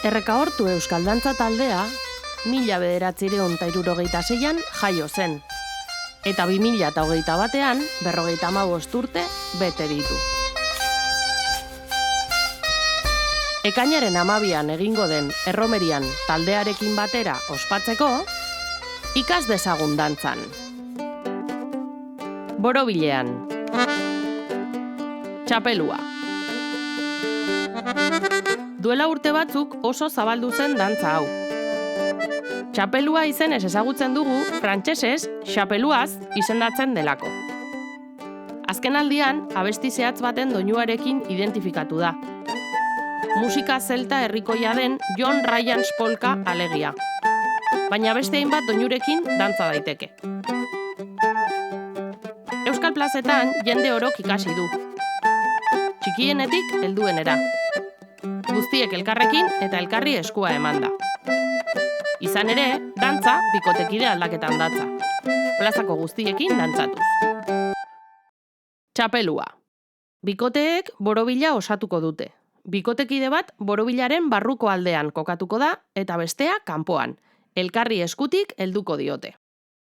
Errekahortu Euskal Dantza taldea 1976an jaio zen, eta 2021an 55 urte bete ditu. Ekainaren 12an egingo den erromerian taldearekin batera ospatzeko, ikas dezagun dantzan. Borobilean. Txapelua. Duela urte batzuk oso zabaldu zen dantza hau. Txapelua izenez ezagutzen dugu, frantsesez xapeluaz izendatzen delako. Azkenaldian, abesti zehatz baten doinuarekin identifikatu da. Musika zelta herrikoia den John Ryan's polka alegia. Baina beste hainbat doinurekin dantza daiteke. Euskal plazetan jende orok ikasi du. Txikienetik helduenera. Guztiek elkarrekin eta elkarri eskua emanda. Izan ere, dantza bikotekide aldaketan datza. Plazako guztiekin dantzatuz. Txapelua. Bikoteek borobila osatuko dute. Bikotekide bat borobilaren barruko aldean kokatuko da eta bestea kanpoan. Elkarri eskutik helduko diote.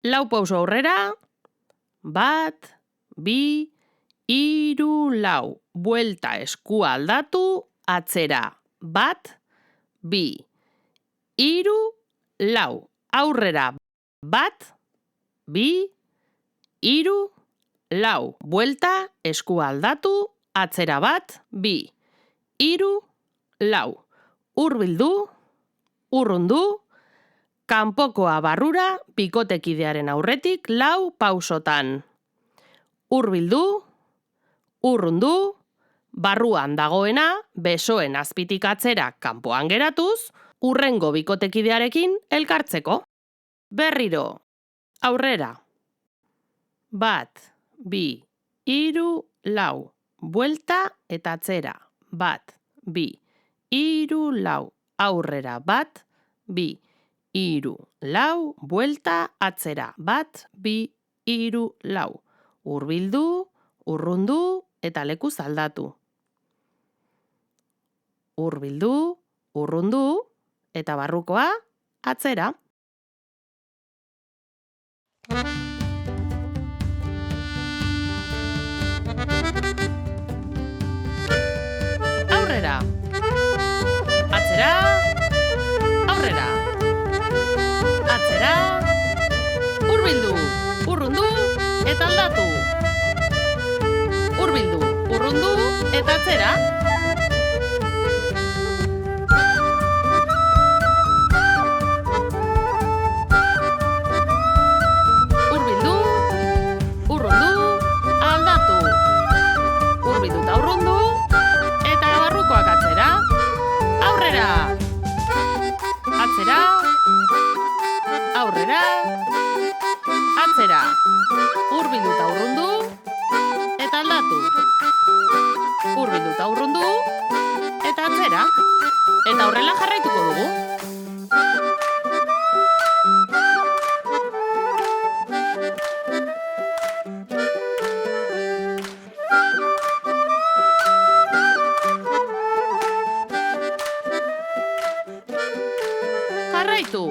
4 pauso aurrera. 1, 2, 3, 4. Buelta eskua aldatu, atzera. 1, 2, 3, 4. Aurrera. 1, 2, 3, 4. Buelta eskua aldatu, atzera. 1, 2, 3, 4. Hurbildu, urrundu, kanpokoa barrura, bikotekidearen aurretik 4 pausotan. Hurbildu, urrundu, barruan dagoena, besoen azpitik atzera kanpoan geratuz, hurrengo bikotekidearekin elkartzeko. Berriro, aurrera. 1, 2, 3, 4. Buelta eta atzera. 1, 2, 3, 4. Aurrera. 1, 2, 3, 4. Buelta atzera. 1, 2, 3, 4. Hurbildu, urrundu eta lekuz aldatu. Hurbildu, urrundu eta barrukoa atzera. Aurrera. Atzera. Aurrera. Atzera. Hurbildu, urrundu eta aldatu. Hurbildu, urrundu eta atzera. Hurbildu, urrundu, aldatu. Hurbildu eta urrundu eta barrukoak atzera. Aurrera. Atzera. Aurrera. Atzera. Hurbildu eta urrundu eta aldatu. Hurbildu eta urrundu eta atzera. Eta horrela jarraituko dugu. Jarraitu.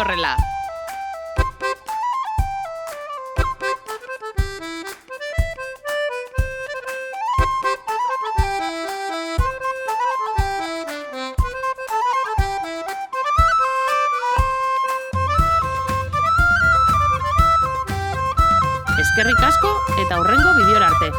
Horrela. Eskerrik asko eta hurrengo bideora arte.